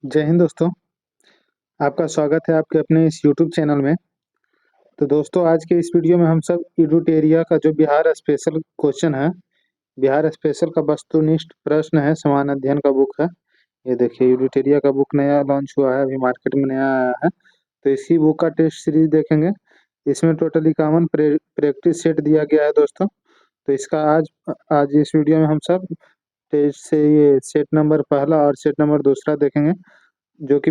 जय हिंद दोस्तों। आपका स्वागत है आपके अपने इस यूट्यूब चैनल में। तो दोस्तों, आज के इस वीडियो में हम सब इडुटेरिया का जो बिहार स्पेशल क्वेश्चन है, बिहार स्पेशल का वस्तुनिष्ठ प्रश्न है, समान अध्ययन का बुक है। ये देखिए, इडुटेरिया का बुक नया लॉन्च हुआ है, अभी मार्केट में नया आया है। तो इसी बुक का टेस्ट सीरीज देखेंगे। इसमें टोटल 51 प्रैक्टिस सेट दिया गया है दोस्तों। तो इसका आज आज इस वीडियो में हम सब टेस्ट से ये सेट नंबर पहला और सेट नंबर दूसरा देखेंगे, जो कि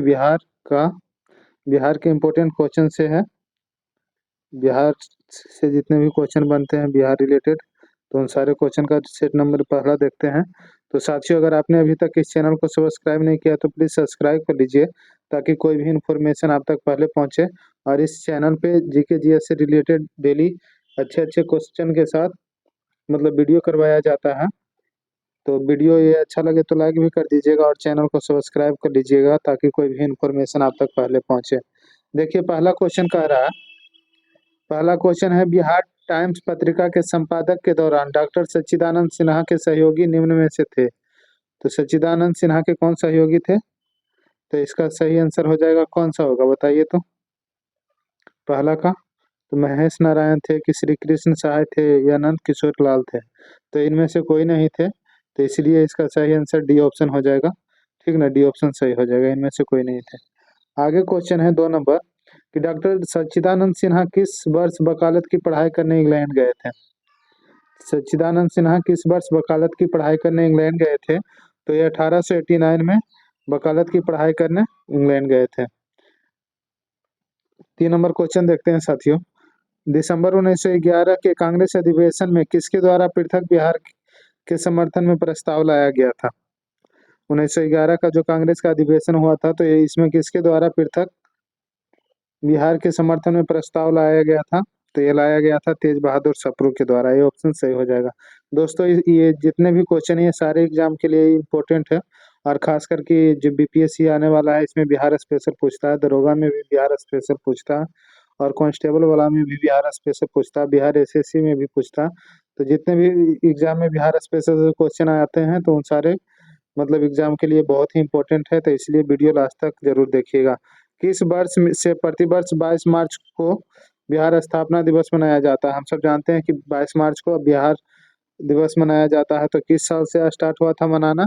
का बिहार के इम्पोर्टेंट क्वेश्चन से है। बिहार से जितने भी क्वेश्चन बनते हैं बिहार रिलेटेड, तो उन सारे क्वेश्चन का सेट नंबर पहला देखते हैं। तो साथियों, अगर आपने अभी तक इस चैनल को सब्सक्राइब नहीं किया तो प्लीज़ सब्सक्राइब कर लीजिए, ताकि कोई भी इन्फॉर्मेशन आप तक पहले पहुंचे। और इस चैनल पे जीके जीएस से रिलेटेड डेली अच्छे अच्छे क्वेश्चन के साथ मतलब वीडियो करवाया जाता है। तो वीडियो ये अच्छा लगे तो लाइक भी कर दीजिएगा और चैनल को सब्सक्राइब कर लीजिएगा, ताकि कोई भी इन्फॉर्मेशन आप तक पहले पहुंचे। देखिए, पहला क्वेश्चन है, बिहार टाइम्स पत्रिका के संपादक के दौरान डॉक्टर सच्चिदानंद सिन्हा के सहयोगी निम्न में से थे। तो सच्चिदानंद सिन्हा के कौन सहयोगी थे? तो इसका सही आंसर हो जाएगा, कौन सा होगा बताइए तो। पहला का तो महेश नारायण थे, कि श्री कृष्ण सहाय थे, या नंद किशोर लाल थे। तो इनमें से कोई नहीं थे, तो इसलिए इसका सही आंसर डी ऑप्शन हो जाएगा। ठीक ना, डी ऑप्शन सही हो जाएगा, इनमें से कोई नहीं थे। आगे क्वेश्चन है 2 नंबर, कि डॉक्टर सच्चिदानंद सिन्हा किस वर्ष वकालत की पढ़ाई करने इंग्लैंड गए थे? सच्चिदानंद सिन्हा किस वर्ष वकालत की पढ़ाई करने इंग्लैंड गए थे? तो ये 1889 में वकालत की पढ़ाई करने इंग्लैंड गए थे। 3 नंबर क्वेश्चन देखते हैं साथियों। दिसंबर 1911 के कांग्रेस अधिवेशन में किसके द्वारा पृथक बिहार के समर्थन में प्रस्ताव लाया गया था? 1911 का जो कांग्रेस का अधिवेशन हुआ था, तो ये इसमें किसके द्वारा पृथक बिहार के समर्थन में प्रस्ताव लाया गया था? तो ये लाया गया था तेज बहादुर सप्रू के द्वारा। ये ऑप्शन सही हो जाएगा। दोस्तों, ये जितने भी क्वेश्चन है ये सारे एग्जाम के लिए इम्पोर्टेंट है, और खास करके जो बीपीएससी आने वाला है इसमें बिहार स्पेशल पूछता है, दरोगा में भी बिहार स्पेशल पूछता है, और कांस्टेबल वाला में भी बिहार स्पेशल पूछता है, बिहार एसएससी में भी पूछता है। तो जितने भी एग्जाम में बिहार स्पेशल क्वेश्चन आते हैं, तो उन सारे मतलब एग्जाम के लिए बहुत ही इम्पोर्टेंट है। तो इसलिए वीडियो लास्ट तक जरूर देखिएगा। किस वर्ष से प्रतिवर्ष 22 मार्च को बिहार स्थापना दिवस मनाया जाता है? हम सब जानते हैं कि 22 मार्च को बिहार दिवस मनाया जाता है। तो किस साल से स्टार्ट हुआ था मनाना?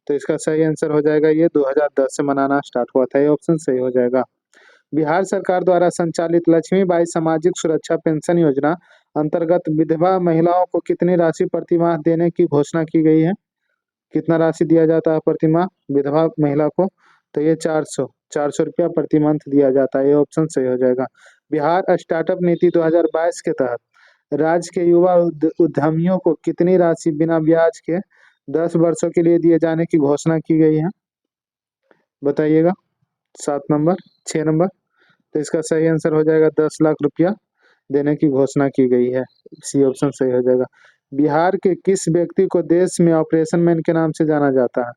तो इसका सही आंसर हो जाएगा, ये 2010 से मनाना स्टार्ट हुआ था। ये ऑप्शन सही हो जाएगा। बिहार सरकार द्वारा संचालित लक्ष्मीबाई सामाजिक सुरक्षा पेंशन योजना अंतर्गत विधवा महिलाओं को कितनी राशि प्रतिमाह देने की घोषणा की गई है? कितना राशि दिया जाता है प्रतिमाह विधवा महिला को? तो ये 400 रुपया प्रति मंथ दिया जाता है। ये ऑप्शन सही हो जाएगा। बिहार स्टार्टअप नीति 2022 के तहत राज्य के युवा उद्यमियों को कितनी राशि बिना ब्याज के 10 वर्षों के लिए दिए जाने की घोषणा की गई है? बताइएगा। 7 नंबर, 6 नंबर। तो इसका सही आंसर हो जाएगा 10 लाख रुपया देने की घोषणा की गई है। सी ऑप्शन सही हो जाएगा। बिहार के किस व्यक्ति को देश में ऑपरेशन मैन के नाम से जाना जाता है?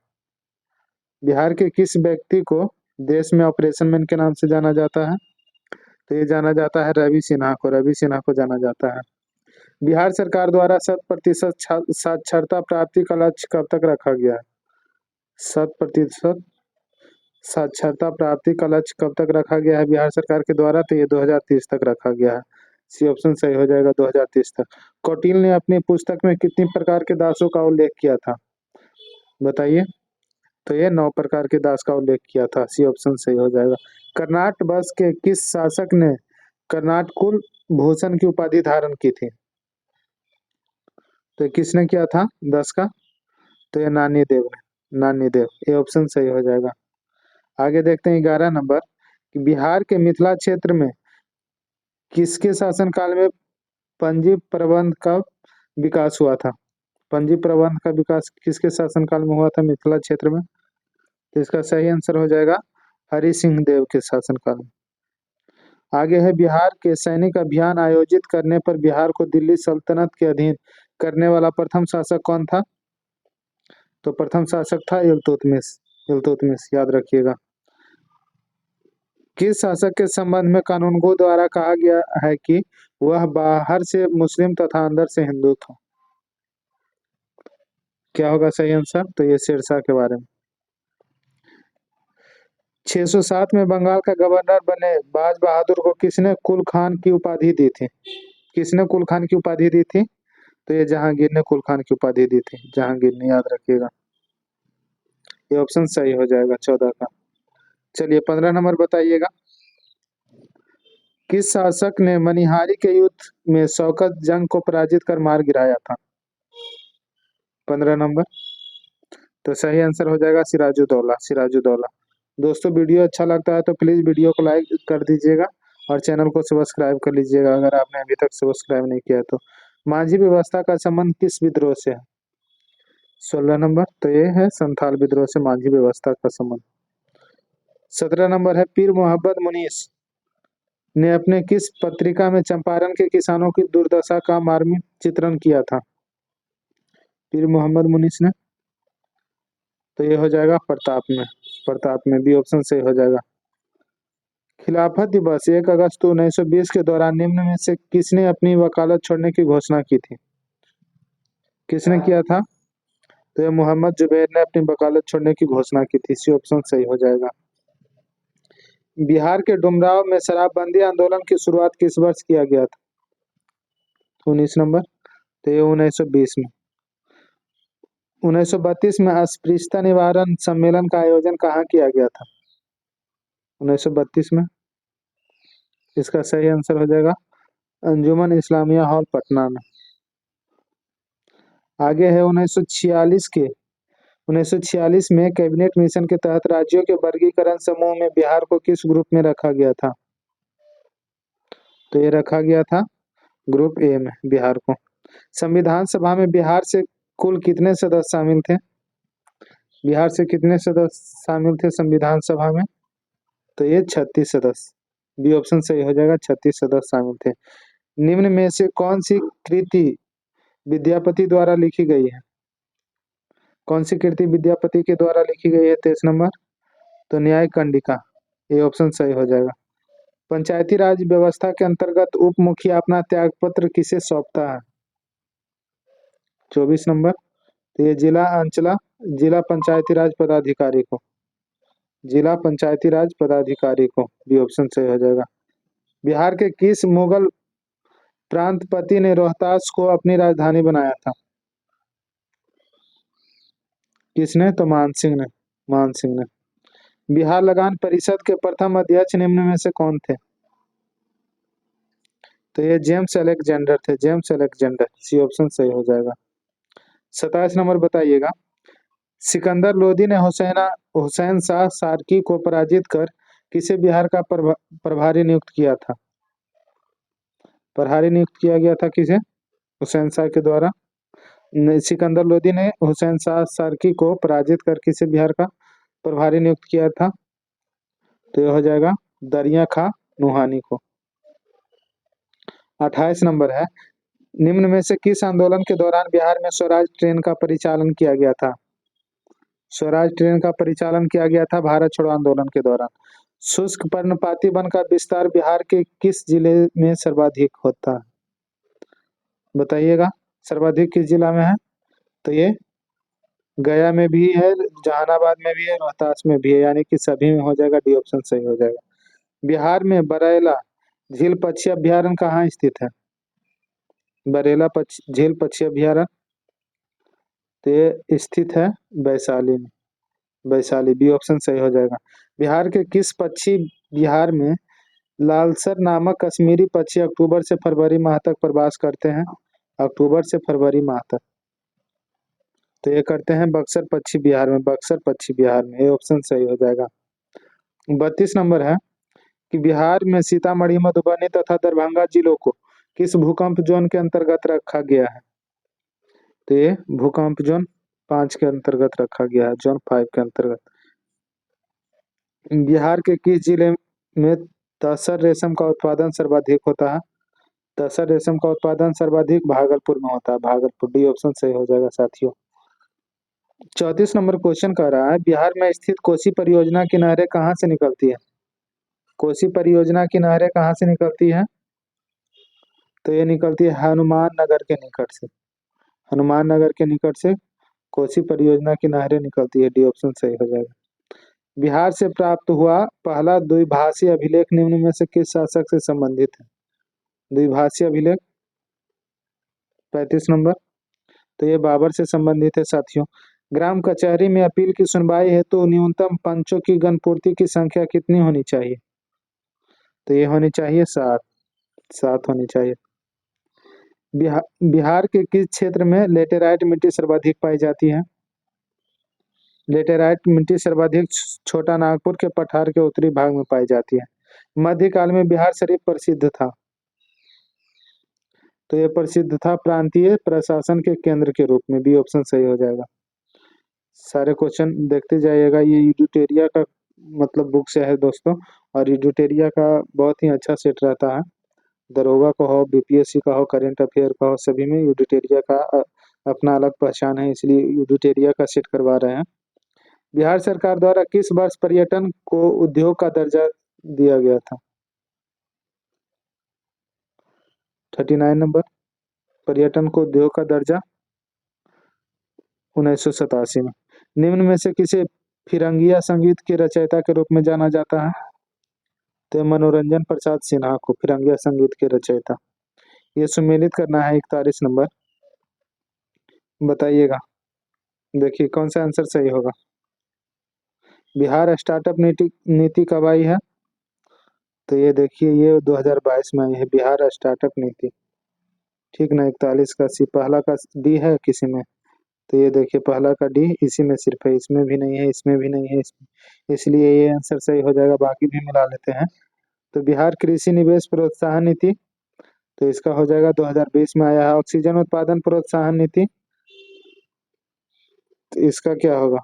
बिहार के किस व्यक्ति को देश में ऑपरेशन मैन के नाम से जाना जाता है? तो ये जाना जाता है रवि सिन्हा को। रवि सिन्हा को जाना जाता है। बिहार सरकार द्वारा 100% साक्षरता प्राप्ति का लक्ष्य कब तक रखा गया है? 100% साक्षरता प्राप्ति का लक्ष्य कब तक रखा गया है बिहार सरकार के द्वारा? तो ये 2030 तक रखा गया है। सी ऑप्शन सही हो जाएगा, 2030 तक। कौटिल्य ने अपनी पुस्तक में कितनी प्रकार के दासों का उल्लेख किया था? बताइए। तो ये 9 प्रकार के दास का उल्लेख किया था। सी ऑप्शन सही हो जाएगा। कर्नाट वंश के किस शासक ने कर्नाटकुल भूषण की उपाधि धारण की थी? तो किसने किया था 10 का? तो ये नानी देव ने। नानी देव। ये ऑप्शन सही हो जाएगा। आगे देखते हैं 11 नंबर, कि बिहार के मिथिला क्षेत्र में किसके शासनकाल में पंजी प्रबंध का विकास हुआ था? पंजी प्रबंध का विकास किसके शासनकाल में हुआ था मिथिला क्षेत्र में? तो इसका सही आंसर हो जाएगा हरि सिंह देव के शासनकाल में। आगे है, बिहार के सैनिक अभियान आयोजित करने पर बिहार को दिल्ली सल्तनत के अधीन करने वाला प्रथम शासक कौन था? तो प्रथम शासक था इल्तुतमिश। इल्तुतमिश, याद रखिएगा। किस शासक के संबंध में कानूनगो द्वारा कहा गया है कि वह बाहर से मुस्लिम तथा अंदर से हिंदू था? क्या होगा सही आंसर? तो ये शेरशाह के बारे में। 607 में बंगाल का गवर्नर बने बाज बहादुर को किसने कुल खान की उपाधि दी थी? किसने कुल खान की उपाधि दी थी? तो ये जहांगीर ने कुल खान की उपाधि दी थी, जहांगीर ने, याद रखिएगा। ये ऑप्शन सही हो जाएगा 14 का। चलिए 15 नंबर बताइएगा। किस शासक ने मनिहारी के युद्ध में शौकत जंग को पराजित कर मार गिराया था? 15 नंबर। तो सही आंसर हो जाएगा सिराजुद्दौला, सिराजुद्दौला। दोस्तों वीडियो अच्छा लगता है तो प्लीज वीडियो को लाइक कर दीजिएगा और चैनल को सब्सक्राइब कर लीजिएगा अगर आपने अभी तक सब्सक्राइब नहीं किया है तो। माझी व्यवस्था का संबंध किस विद्रोह से है? 16 नंबर। तो ये है संथाल विद्रोह से माझी व्यवस्था का संबंध। 17 नंबर है पीर मोहम्मद मुनीस ने अपने किस पत्रिका में चंपारण के किसानों की दुर्दशा का मार्मिक चित्रण किया था? पीर मोहम्मद मुनीस ने, तो ये हो जाएगा प्रताप में, प्रताप में, बी ऑप्शन सही हो जाएगा। खिलाफत दिवस 1 अगस्त 1920 के दौरान निम्न में से किसने अपनी वकालत छोड़ने की घोषणा की थी? किसने किया था? तो ये मोहम्मद जुबैर ने अपनी वकालत छोड़ने की घोषणा की थी, सी ऑप्शन सही हो जाएगा। बिहार के डुमरांव में शराबबंदी आंदोलन की शुरुआत किस वर्ष किया गया था? 19 नंबर। तो ये 1920 में। 1932 में अस्पृश्यता निवारण सम्मेलन का आयोजन कहाँ किया गया था? 1932 में। इसका सही आंसर हो जाएगा अंजुमन इस्लामिया हॉल पटना में। आगे है 1946 में कैबिनेट मिशन के तहत राज्यों के वर्गीकरण समूह में बिहार को किस ग्रुप में रखा गया था? तो ये रखा गया था ग्रुप ए में बिहार को। संविधान सभा में बिहार से कुल कितने सदस्य शामिल थे? बिहार से कितने सदस्य शामिल थे संविधान सभा में? तो ये 36 सदस्य, बी ऑप्शन सही हो जाएगा, 36 सदस्य शामिल थे। निम्न में से कौन सी कृति विद्यापति द्वारा लिखी गई है? कौन सी कृति विद्यापति के द्वारा लिखी गई है? 23 नंबर। तो न्याय कंडिका, ये ऑप्शन सही हो जाएगा। पंचायती राज व्यवस्था के अंतर्गत उप मुखिया अपना त्यागपत्र किसे सौंपता है? 24 नंबर। तो ये जिला पंचायती राज पदाधिकारी को, जिला पंचायती राज पदाधिकारी को, बी ऑप्शन सही हो जाएगा। बिहार के किस मुगल प्रांतपति ने रोहतास को अपनी राजधानी बनाया था? किसने? तो मानसिंह ने, मानसिंह ने। बिहार लगान परिषद के प्रथम अध्यक्ष निम्न में से कौन थे? तो ये जेम्स अलेक्जेंडर थे, जेम्स अलेक्जेंडर, सी ऑप्शन सही हो जाएगा। 27 नंबर बताइएगा। सिकंदर लोदी ने हुसैन शाह सार्की को पराजित कर किसे बिहार का प्रभारी नियुक्त किया था? प्रभारी नियुक्त किया गया था किसे? हुसैन शाह के द्वारा। सिकंदर लोदी ने हुसैन शाह सार्की को पराजित कर किसे बिहार का प्रभारी नियुक्त किया था? तो यह हो जाएगा दरिया खां नुहानी को। 28 नंबर है। निम्न में से किस आंदोलन के दौरान बिहार में स्वराज ट्रेन का परिचालन किया गया था? स्वराज ट्रेन का परिचालन किया गया था भारत छोड़ो आंदोलन के दौरान। शुष्क पर्णपाती वन का विस्तार बिहार के किस जिले में सर्वाधिक होता है? बताइएगा, सर्वाधिक किस जिला में है? तो ये गया में भी है, जहानाबाद में भी है, रोहतास में भी है, यानी कि सभी में हो जाएगा, डी ऑप्शन सही हो जाएगा। बिहार में बरैला झील पक्षी अभ्यारण्य कहाँ स्थित है? झील पक्षी अभ्यारण्य, तो ये स्थित है वैशाली में, वैशाली, बी ऑप्शन सही हो जाएगा। बिहार में लालसर नामक कश्मीरी पक्षी अक्टूबर से फरवरी माह तक प्रवास करते हैं? अक्टूबर से फरवरी माह तक। तो ये करते हैं बक्सर पक्षी बिहार में, बक्सर पक्षी बिहार में, ये ऑप्शन सही हो जाएगा। 32 नंबर है कि बिहार में सीतामढ़ी, मधुबनी तथा दरभंगा जिलों को किस भूकंप जोन के अंतर्गत रखा गया है? तो ये भूकंप जोन 5 के अंतर्गत रखा गया है, जोन 5 के अंतर्गत। बिहार के किस जिले में तसर रेशम का उत्पादन सर्वाधिक होता है? तसर रेशम का उत्पादन सर्वाधिक भागलपुर में होता है, भागलपुर, डी ऑप्शन सही हो जाएगा साथियों। 34 नंबर क्वेश्चन कह रहा है बिहार में स्थित कोसी परियोजना की नहरें कहाँ से निकलती है? कोसी परियोजना की नहरें कहाँ से निकलती है? तो ये निकलती है हनुमान नगर के निकट से, हनुमान नगर के निकट से कोसी परियोजना की नहरें निकलती है, डी ऑप्शन सही हो जाएगा। बिहार से प्राप्त हुआ पहला द्विभाषी अभिलेख निम्न में से किस शासक से संबंधित है? द्विभाषी अभिलेख 35 नंबर। तो ये बाबर से संबंधित है साथियों। ग्राम कचहरी में अपील की सुनवाई हेतु तो न्यूनतम पंचों की गणपूर्ति की संख्या कितनी होनी चाहिए? तो ये होनी चाहिए 7। 7 होनी चाहिए। बिहार के किस क्षेत्र में लेटेराइट मिट्टी सर्वाधिक पाई जाती है? लेटेराइट मिट्टी सर्वाधिक छोटा नागपुर के पठार के उत्तरी भाग में पाई जाती है। मध्यकाल में बिहार शरीफ प्रसिद्ध था। तो यह प्रसिद्ध था प्रांतीय प्रशासन के केंद्र के रूप में। बी ऑप्शन सही हो जाएगा। सारे क्वेश्चन देखते जाइएगा। ये यूडिटेरिया का मतलब बुक से है दोस्तों, और यूडिटेरिया का बहुत ही अच्छा सेट रहता है। दरोगा का हो, बीपीएससी का हो, करंट अफेयर का हो, सभी में यूडिटेरिया का अपना अलग पहचान है, इसलिए यूडिटेरिया का सेट करवा रहे हैं। बिहार सरकार द्वारा किस वर्ष पर्यटन को उद्योग का दर्जा दिया गया था? 39 नंबर। पर्यटन को उद्योग का दर्जा 1987 में। निम्न में से किसे फिरंगिया संगीत के रचयिता के रूप में जाना जाता है? तो मनोरंजन प्रसाद सिन्हा को फिरंगिया संगीत के रचयिता। ये सुमेलित करना है 41 नंबर। बताइएगा, देखिए कौन सा आंसर सही होगा। बिहार स्टार्टअप नीति नीति कब आई है? तो ये देखिए, ये 2022 में आई है बिहार स्टार्टअप नीति। ठीक ना। 41 का सी, पहला का डी है किसी में? तो ये देखिए, पहला का डी इसी में सिर्फ है, इसमें भी नहीं है, इसमें भी नहीं है, इसमें, इसलिए ये आंसर सही हो जाएगा। बाकी भी मिला लेते हैं। तो बिहार कृषि निवेश प्रोत्साहन नीति, तो इसका हो जाएगा 2020 में आया है। ऑक्सीजन उत्पादन प्रोत्साहन नीति, तो इसका क्या होगा?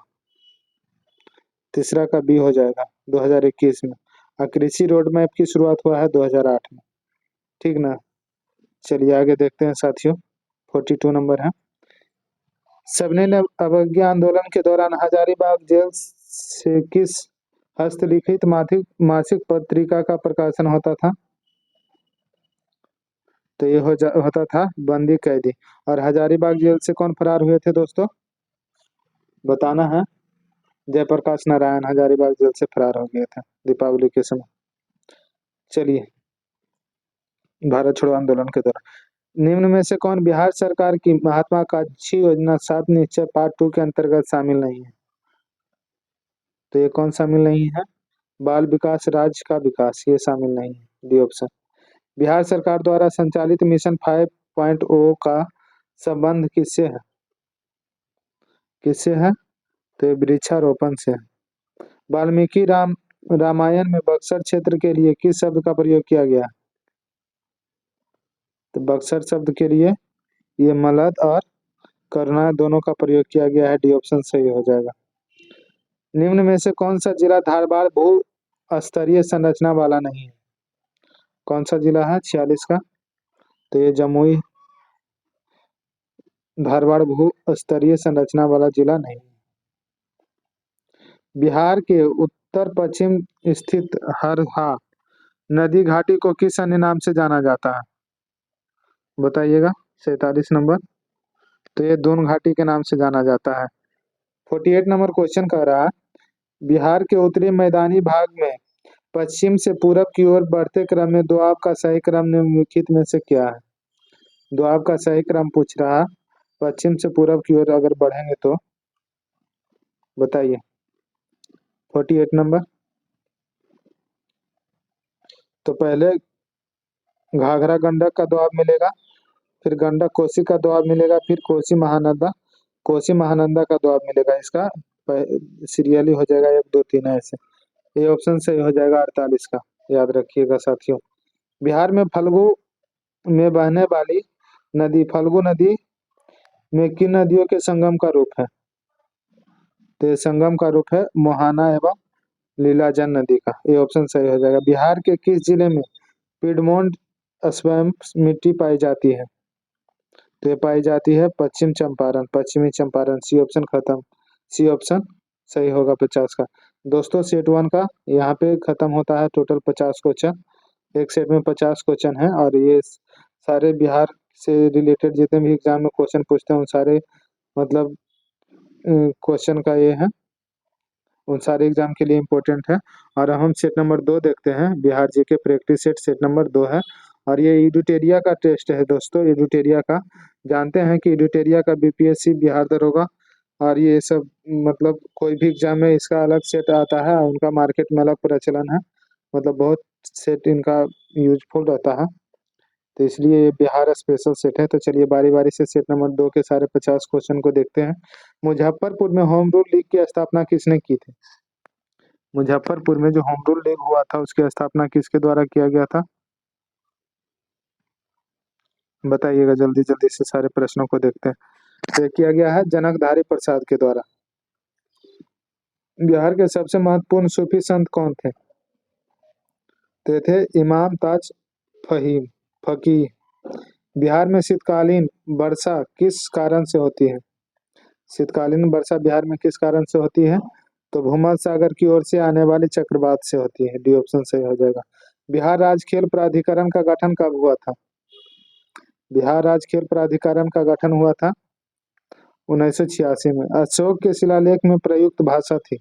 तीसरा का बी हो जाएगा 2021 में। और कृषि रोड मैप की शुरुआत हुआ है 2008 में। ठीक ना। चलिए आगे देखते हैं साथियों। 42 नंबर है। सबने अवज्ञा आंदोलन के दौरान हजारीबाग जेल से किस हस्तलिखित मासिक पत्रिका का प्रकाशन होता था? तो ये होता था बंदी कैदी। और हजारीबाग जेल से कौन फरार हुए थे दोस्तों? बताना है। जयप्रकाश नारायण हजारीबाग जेल से फरार हो गए थे दीपावली के समय। चलिए, भारत छोड़ो आंदोलन के दौरान निम्न में से कौन बिहार सरकार की महत्वाकांक्षी योजना 7 निश्चय पार्ट 2 के अंतर्गत शामिल नहीं है? तो ये कौन शामिल नहीं है? बाल विकास राज्य का विकास, ये शामिल नहीं है। D option. बिहार सरकार द्वारा संचालित मिशन 5.0 का संबंध किससे है? किससे है? तो ये वृक्षारोपण से है। वाल्मीकि रामायण में बक्सर क्षेत्र के लिए किस शब्द का प्रयोग किया गया? तो बक्सर शब्द के लिए ये मलद और करुणा दोनों का प्रयोग किया गया है। डी ऑप्शन सही हो जाएगा। निम्न में से कौन सा जिला धारवाड़ भू स्तरीय संरचना वाला नहीं है? कौन सा जिला है 46 का? तो ये जमुई धारवाड़ भू स्तरीय संरचना वाला जिला नहीं। बिहार के उत्तर पश्चिम स्थित हरहा नदी घाटी को किस अन्य नाम से जाना जाता है? बताइएगा। 47 नंबर। तो ये दून घाटी के नाम से जाना जाता है। 48 नंबर क्वेश्चन कह रहा है, बिहार के उत्तरी मैदानी भाग में पश्चिम से पूरब की ओर बढ़ते क्रम में दोआब का सही क्रम निम्नलिखित में से क्या है? दोआब का सही क्रम पूछ रहा है। पश्चिम से पूरब की ओर अगर बढ़ेंगे तो बताइए। 48 नंबर। तो पहले घाघरा गंडक का दोआब मिलेगा, फिर गंडक कोसी का दोआब मिलेगा, फिर कोसी महानंदा का दोआब मिलेगा। इसका सीरियली हो जाएगा 1 2 3 ऐसे। ये ऑप्शन सही हो जाएगा 48 का। याद रखिएगा साथियों। बिहार में फल्गु में बहने वाली नदी फल्गु नदी में किन नदियों के संगम का रूप है? तो ये संगम का रूप है मोहाना एवं लीलाजन नदी का। ये ऑप्शन सही हो जाएगा। बिहार के किस जिले में पिडमोन्ट स्वैम्प मिट्टी पाई जाती है? तो ये पाई जाती है पश्चिमी चंपारण। सी ऑप्शन खत्म। सी ऑप्शन सही होगा 50 का। दोस्तों सेट 1 का यहाँ पे खत्म होता है। टोटल 50 क्वेश्चन, एक सेट में 50 क्वेश्चन है। और ये सारे बिहार से रिलेटेड जितने भी एग्जाम में क्वेश्चन पूछते हैं उन सारे मतलब क्वेश्चन का ये है उन सारे एग्जाम के लिए इम्पोर्टेंट है। और हम सेट नंबर 2 देखते हैं, Bihar GK practice set set number 2 है। और ये एडुटेरिया का टेस्ट है दोस्तों, एडुटेरिया का। जानते हैं कि एडुटेरिया का बीपीएससी, बिहार दरोगा और ये सब, मतलब कोई भी एग्जाम में इसका अलग सेट आता है, उनका मार्केट में अलग प्रचलन है, मतलब बहुत सेट इनका यूजफुल रहता है, तो इसलिए ये बिहार स्पेशल सेट है। तो चलिए बारी बारी से सेट नंबर 2 के सारे 50 क्वेश्चन को देखते हैं। मुजफ्फरपुर में होम रूल लीग की स्थापना किसने की थी? मुजफ्फरपुर में जो होम रूल लीग हुआ था उसकी स्थापना किसके द्वारा किया गया था? बताइएगा जल्दी जल्दी से, सारे प्रश्नों को देखते हैं। तो ये किया गया है जनकधारी प्रसाद के द्वारा। बिहार के सबसे महत्वपूर्ण सूफी संत कौन थे? तो ये थे इमाम ताज फहीम फकीह। बिहार में शीतकालीन वर्षा किस कारण से होती है? शीतकालीन वर्षा बिहार में किस कारण से होती है? तो भूमध्य सागर की ओर से आने वाले चक्रवात से होती है। डी ऑप्शन सही हो जाएगा। बिहार राज्य खेल प्राधिकरण का गठन कब हुआ था? बिहार राज्य खेल प्राधिकरण का गठन हुआ था 1986 में। अशोक के शिलालेख में प्रयुक्त भाषा थी?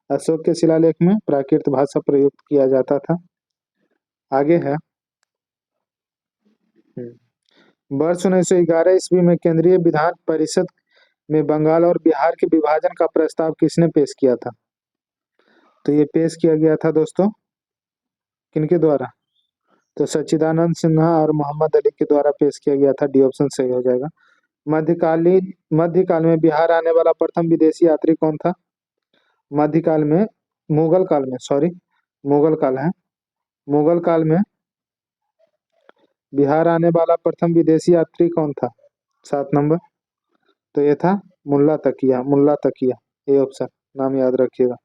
अशोक के शिलालेख में प्राकृत भाषा प्रयुक्त किया जाता था। आगे है, वर्ष 1911 ईस्वी में केंद्रीय विधान परिषद में बंगाल और बिहार के विभाजन का प्रस्ताव किसने पेश किया था? तो ये पेश किया गया था दोस्तों किनके द्वारा? तो सच्चिदानंद सिन्हा और मोहम्मद अली के द्वारा पेश किया गया था। डी ऑप्शन सही हो जाएगा। मध्यकाल में बिहार आने वाला प्रथम विदेशी यात्री कौन था? मध्यकाल में, मुगल काल में, सॉरी, मुगल काल है। मुगल काल में बिहार आने वाला प्रथम विदेशी यात्री कौन था? 7 नंबर। तो ये था मुल्ला तकिया, मुल्ला तकिया। ये ऑप्शन नाम याद रखिएगा।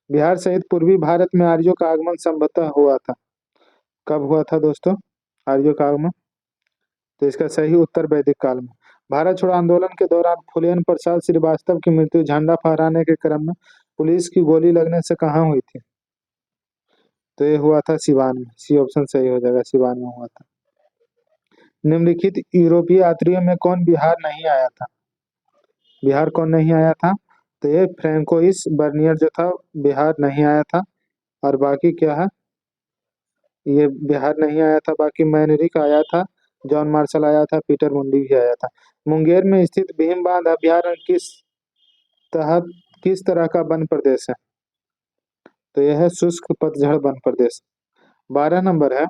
बिहार सहित पूर्वी भारत में आर्यों का आगमन संभवतः हुआ था? कब हुआ था दोस्तों आर्यों का आगमन? तो इसका सही उत्तर वैदिक काल में। भारत छोड़ो आंदोलन के दौरान फुलेन प्रसाद श्रीवास्तव की मृत्यु झंडा फहराने के क्रम में पुलिस की गोली लगने से कहाँ हुई थी? तो ये हुआ था सिवान में। सी ऑप्शन सही हो जाएगा, सिवान में हुआ था। निम्नलिखित यूरोपीय यात्रियों में कौन बिहार नहीं आया था? बिहार कौन नहीं आया था? तो ये फ्रैंकोइस बर्नियर जो था बिहार नहीं आया था। और बाकी क्या है, ये बिहार नहीं आया था। बाकी मैनरिक आया था, जॉन मार्शल आया था, पीटर मुंडी भी आया था। मुंगेर में स्थित भीम बांध अभयारण्य किस तरह का वन प्रदेश है? तो यह है शुष्क पतझड़ वन प्रदेश। 12 नंबर है,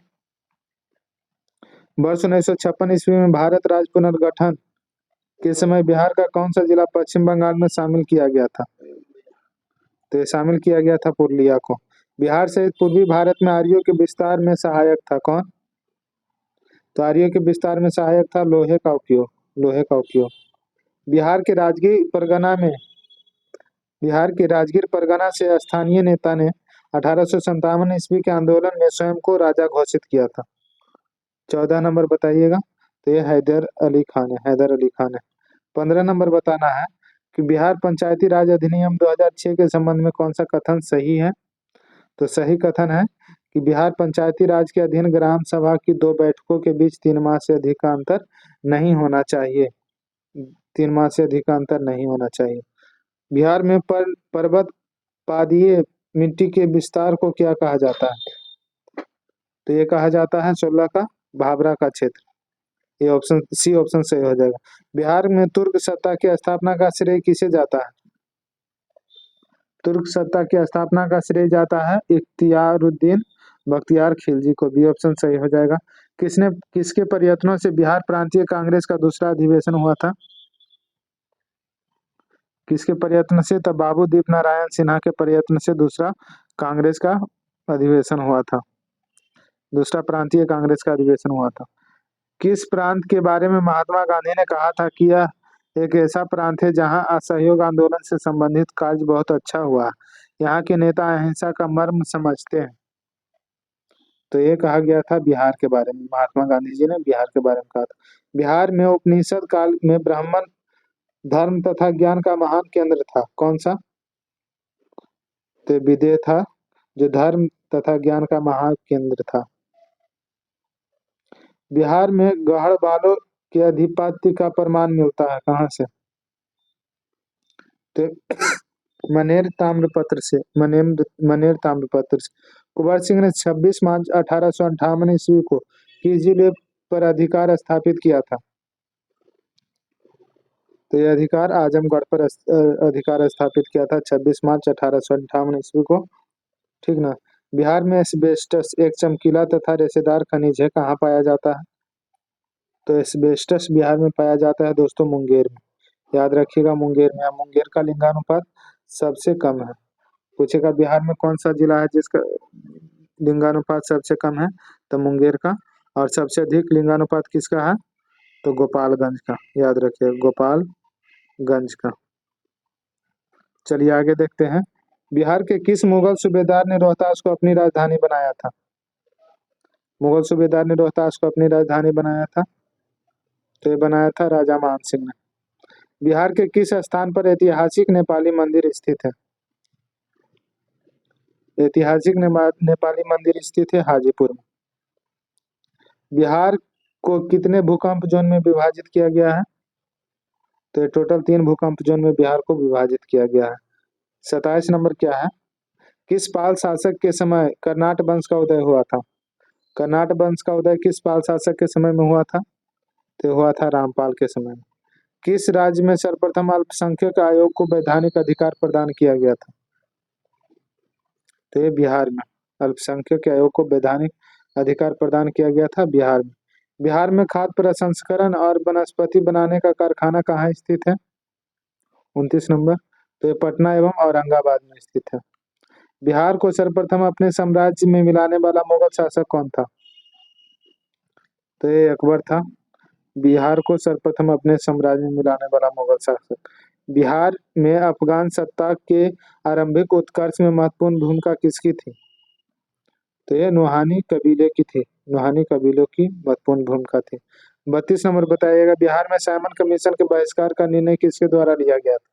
वर्ष 1956 ईस्वी में भारत राज्य पुनर्गठन के समय बिहार का कौन सा जिला पश्चिम बंगाल में शामिल किया गया था? तो ये शामिल किया गया था पुरुलिया को। बिहार सहित पूर्वी भारत में आर्यों के विस्तार में सहायक था कौन? तो आर्यों के विस्तार में सहायक था लोहे का उपयोग, लोहे का उपयोग। बिहार के राजगीर परगना में, बिहार के राजगीर परगना से स्थानीय नेता ने 1857 ईस्वी के आंदोलन में स्वयं को राजा घोषित किया था। 14 नंबर बताइएगा। तो ये हैदर अली खान है, हैदर अली खान है। 15 नंबर बताना है कि बिहार पंचायती राज अधिनियम 2006 के संबंध में कौन सा कथन सही है? तो सही कथन है कि बिहार पंचायती राज के अधीन ग्राम सभा की 2 बैठकों के बीच 3 माह से अधिक का अंतर नहीं होना चाहिए। 3 माह से अधिक का अंतर नहीं होना चाहिए। बिहार में पर्वत पादीय मिट्टी के विस्तार को क्या कहा जाता है? तो ये कहा जाता है 16 का भाबरा का क्षेत्र। ये ऑप्शन सी ऑप्शन सही हो जाएगा। बिहार में तुर्क सत्ता की स्थापना का श्रेय किसे जाता है? तुर्क सत्ता की स्थापना का श्रेय जाता है इख्तियारुद्दीन बख्तियार खिलजी को। बी ऑप्शन सही हो जाएगा। किसके प्रयत्नों से बिहार प्रांतीय कांग्रेस का दूसरा अधिवेशन हुआ था? किसके प्रयत्न से? तब बाबू दीप नारायण सिन्हा के प्रयत्न से दूसरा कांग्रेस का अधिवेशन हुआ था, दूसरा प्रांतीय कांग्रेस का अधिवेशन हुआ था। किस प्रांत के बारे में महात्मा गांधी ने कहा था कि यह एक ऐसा प्रांत है जहां असहयोग आंदोलन से संबंधित कार्य बहुत अच्छा हुआ, यहाँ के नेता अहिंसा का मर्म समझते हैं? तो ये कहा गया था बिहार के बारे में, महात्मा गांधी जी ने बिहार के बारे में कहा था। बिहार में उपनिषद काल में ब्राह्मण धर्म तथा ज्ञान का महान केंद्र था, कौन सा? तो विदेह था, जो धर्म तथा ज्ञान का महान केंद्र था। बिहार में गढ़वालों के अधिपत्य का प्रमाण मिलता है कहाँ से? तो मनेर ताम्रपत्र से। कुंवर सिंह ने 26 मार्च 1858 ईस्वी को किस जिले पर अधिकार स्थापित किया था? तो ये अधिकार आजमगढ़ पर अधिकार स्थापित किया था 26 मार्च 1858 ईस्वी को। ठीक ना। बिहार में एस्बेस्टस एक चमकीला तथा रेशेदार खनिज है, कहाँ पाया जाता है? तो एस्बेस्टस बिहार में पाया जाता है दोस्तों मुंगेर में। याद रखिएगा मुंगेर में। मुंगेर का लिंगानुपात सबसे कम है। पूछेगा बिहार में कौन सा जिला है जिसका लिंगानुपात सबसे कम है? तो मुंगेर का। और सबसे अधिक लिंगानुपात किसका है? तो गोपालगंज का। याद रखिए गोपालगंज का। चलिए आगे देखते हैं। बिहार के किस मुगल सूबेदार ने रोहतास को अपनी राजधानी बनाया था? मुगल सूबेदार ने रोहतास को अपनी राजधानी बनाया था, तो ये बनाया था राजा मान सिंह ने। बिहार के किस स्थान पर ऐतिहासिक नेपाली मंदिर स्थित है? ऐतिहासिक नेपाली मंदिर स्थित है हाजीपुर में। बिहार को कितने भूकंप जोन में विभाजित किया गया है? तो ये टोटल 3 भूकंप जोन में बिहार को विभाजित किया गया है। 27 नंबर क्या है? किस पाल शासक के समय कर्नाट वंश का उदय हुआ था? कर्नाट वंश का उदय किस पाल शासक के समय में हुआ था? तो हुआ था रामपाल के समय में। किस राज्य में सर्वप्रथम अल्पसंख्यक आयोग को वैधानिक अधिकार प्रदान किया गया था? तो ये बिहार में अल्पसंख्यक आयोग को वैधानिक अधिकार प्रदान किया गया था बिहार में। बिहार में खाद्य प्रसंस्करण और वनस्पति बनाने का कारखाना कहाँ स्थित है? 29 नंबर। तो ये पटना एवं औरंगाबाद में स्थित है। बिहार को सर्वप्रथम अपने साम्राज्य में मिलाने वाला मुगल शासक कौन था? तो ये अकबर था। बिहार को सर्वप्रथम अपने साम्राज्य में मिलाने वाला मुगल शासक। बिहार में अफगान सत्ता के आरंभिक उत्कर्ष में महत्वपूर्ण भूमिका किसकी थी? तो ये नुहानी कबीले की थी। नुहानी कबीलों की महत्वपूर्ण भूमिका थी। 32 नंबर बताइएगा। बिहार में साइमन कमीशन के बहिष्कार का निर्णय किसके द्वारा लिया गया था?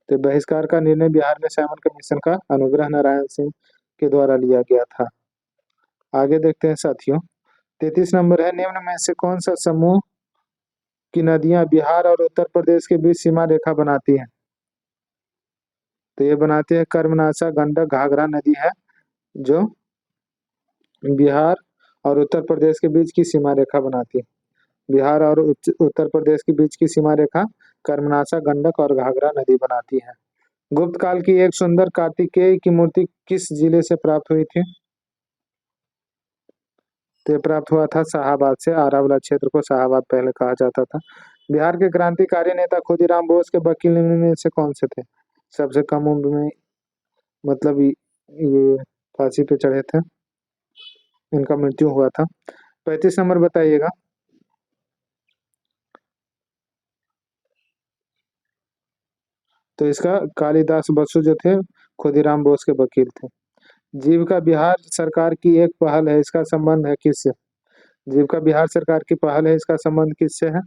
तो बहिष्कार का निर्णय बिहार में साइमन कमीशन का अनुग्रह नारायण सिंह के द्वारा लिया गया था। आगे देखते हैं साथियों। 33 नंबर है। निम्न में से कौन सा समूह की नदियां बिहार और उत्तर प्रदेश के बीच सीमा रेखा बनाती हैं? तो ये बनाते हैं कर्मनाशा गंडक घाघरा नदी है जो बिहार और उत्तर प्रदेश के बीच की सीमा रेखा बनाती है। बिहार और उत्तर प्रदेश के बीच की सीमा रेखा कर्मनाशा गंडक और घाघरा नदी बनाती है। गुप्त काल की एक सुंदर कार्तिकेय की मूर्ति किस जिले से प्राप्त हुई थी? तो ये प्राप्त हुआ था शाहाबाद से। आरावला क्षेत्र को शाहाबाद पहले कहा जाता था। बिहार के क्रांतिकारी नेता खुदीराम बोस के वकील निम्न में से कौन से थे? सबसे कम उम्र में मतलब ये फांसी पे चढ़े थे, इनका मृत्यु हुआ था। 35 नंबर बताइएगा। तो इसका कालिदास बसु जो थे खुदीराम बोस के वकील थे। जीविका बिहार सरकार की एक पहल है, इसका संबंध है किससे? जीविका बिहार सरकार की पहल है, इसका संबंध किससे है?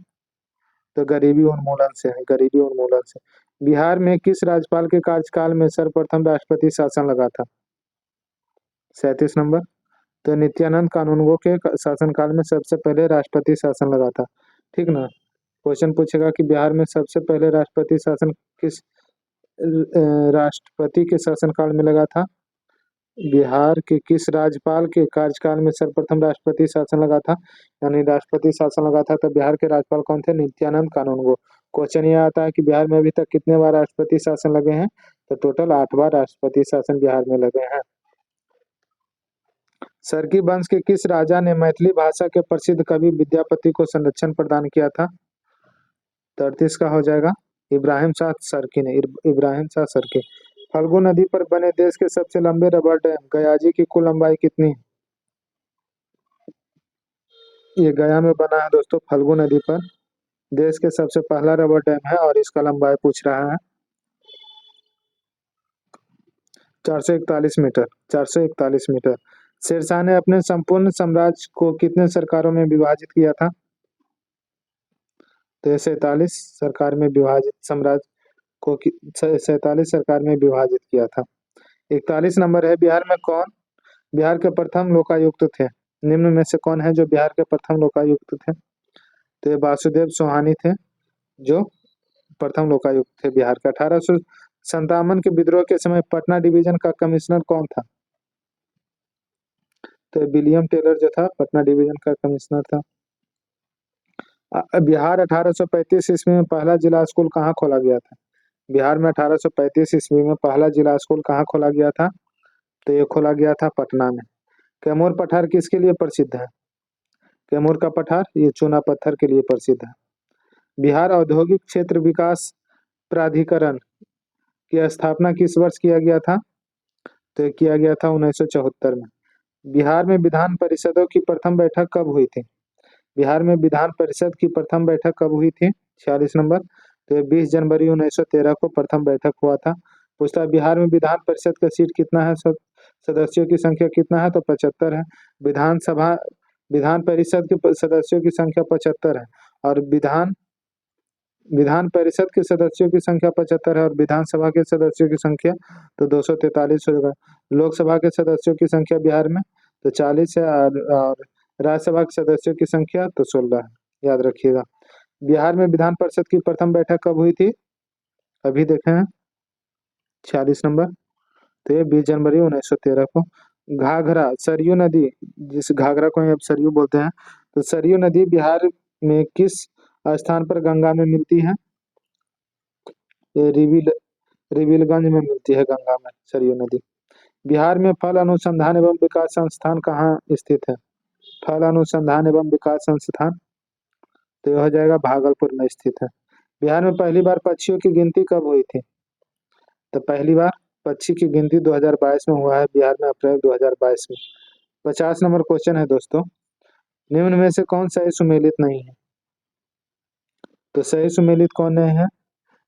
तो गरीबी उन्मूलन से है। गरीबी उन्मूलन से। बिहार में किस राज्यपाल के कार्यकाल में सर्वप्रथम राष्ट्रपति शासन लगा था? 37 नंबर। तो नित्यानंद कानूनगो के शासनकाल में सबसे पहले राष्ट्रपति शासन लगा था। ठीक ना। क्वेश्चन पूछेगा कि बिहार में सबसे पहले राष्ट्रपति शासन किस राष्ट्रपति के शासनकाल में लगा था? बिहार के किस राज्यपाल के कार्यकाल में सर्वप्रथम राष्ट्रपति शासन लगा था? यानी राष्ट्रपति शासन लगा था। तो बिहार के राज्यपाल कौन थे? नित्यानंद कानूनगो। क्वेश्चन ये आता है कि बिहार में अभी तक कितने बार राष्ट्रपति शासन लगे हैं? तो टोटल 8 बार राष्ट्रपति शासन बिहार में लगे हैं। सरकी वंश के किस राजा ने मैथिली भाषा के प्रसिद्ध कवि विद्यापति को संरक्षण प्रदान किया था? 33 का हो जाएगा। इब्राहिम शाह सरकी ने। इब्राहिम शाह सरकी। फल्गु नदी पर बने देश के सबसे लंबे रबर डैम गयाजी की कुल लंबाई कितनी है? ये गया में बना है दोस्तों फल्गु नदी पर। देश के सबसे पहला रबर डैम है और इसका लंबाई पूछ रहा है 441 मीटर। 441 मीटर। शेरशाह ने अपने संपूर्ण साम्राज्य को कितने सरकारों में विभाजित किया था? तो 47 सरकार में विभाजित साम्राज्य को 47 सरकार में विभाजित किया था। 41 नंबर है। बिहार के प्रथम लोकायुक्त थे? निम्न में से कौन है जो बिहार के प्रथम लोकायुक्त थे? तो ये वासुदेव सोहानी थे जो प्रथम लोकायुक्त थे बिहार के। 1857 के विद्रोह के समय पटना डिवीजन का कमिश्नर कौन था? तो विलियम टेलर जो था पटना डिवीजन का कमिश्नर था। बिहार 1835 ईस्वी में पहला जिला स्कूल कहाँ खोला गया था? बिहार में 1835 ईस्वी में पहला जिला स्कूल कहाँ खोला गया था? तो ये खोला गया था पटना में। कैमूर पठार किसके लिए प्रसिद्ध है? कैमूर का पठार ये चूना पत्थर के लिए प्रसिद्ध है। बिहार औद्योगिक क्षेत्र विकास प्राधिकरण की स्थापना किस वर्ष किया गया था? तो ये किया गया था 1974 में। बिहार में विधान परिषदों की प्रथम बैठक कब हुई थी? बिहार में विधान परिषद की प्रथम बैठक कब हुई थी? 46 नंबर। तो ये 20 जनवरी 1913 को प्रथम बैठक हुआ था। पूछता है बिहार में विधान परिषद का सीट कितना है, सदस्यों की संख्या कितना है? तो 75 है। विधानसभा विधान परिषद के सदस्यों की संख्या 75 है और विधान परिषद के सदस्यों की संख्या 75 है और विधानसभा के सदस्यों की संख्या तो 243 होगा। लोकसभा के सदस्यों की संख्या बिहार में तो 40 है और राज्यसभा के सदस्यों की संख्या तो 16 है, याद रखिएगा। बिहार में विधान परिषद की प्रथम बैठक कब हुई थी? अभी देखे हैं 46 नंबर। तो ये 20 जनवरी 1913 को। घाघरा सरयू नदी, जिस घाघरा को अब सरयू बोलते हैं, तो सरयू नदी बिहार में किस स्थान पर गंगा में मिलती है? ये रिविलगंज में मिलती है गंगा में सरयू नदी। बिहार में फल अनुसंधान एवं विकास संस्थान कहाँ स्थित है? फल अनुसंधान एवं विकास संस्थान तो यह हो जाएगा भागलपुर में स्थित है। बिहार में पहली बार पक्षियों की गिनती कब हुई थी? तो पहली बार पक्षी की गिनती 2022 में हुआ है बिहार में, अप्रैल 2022 में। 50 नंबर क्वेश्चन है दोस्तों, निम्न में से कौन सही सुमेलित नहीं है? तो सही सुमेलित कौन नहीं है?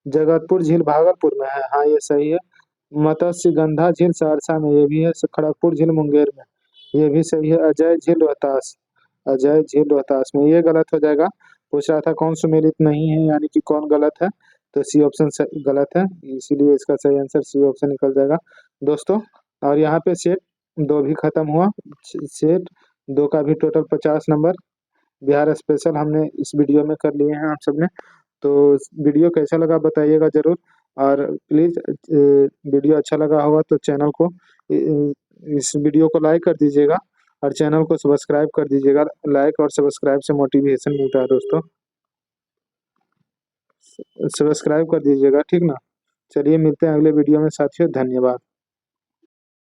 जगतपुर झील भागलपुर में है, हाँ ये सही है। मत्स्य गंधा झील सहरसा में, ये भी है। खड़गपुर झील मुंगेर में, ये भी सही है। अजय झील रोहतास में, ये गलत हो जाएगा। पूछ रहा था कौन सुमेलित नहीं है, यानी कि कौन गलत है, तो सी ऑप्शन गलत है, इसीलिए इसका सही आंसर सी ऑप्शन निकल जाएगा दोस्तों। और यहाँ पे सेट 2 भी खत्म हुआ, सेट 2 का भी टोटल 50 नंबर बिहार स्पेशल हमने इस वीडियो में कर लिए हैं आप सबने। तो वीडियो कैसा लगा बताइएगा जरूर, और प्लीज़ वीडियो अच्छा लगा होगा तो चैनल को इस वीडियो को लाइक कर दीजिएगा और चैनल को सब्सक्राइब कर दीजिएगा। लाइक और सब्सक्राइब से मोटिवेशन मिलता है दोस्तों, सब्सक्राइब कर दीजिएगा, ठीक ना। चलिए मिलते हैं अगले वीडियो में साथियों, धन्यवाद।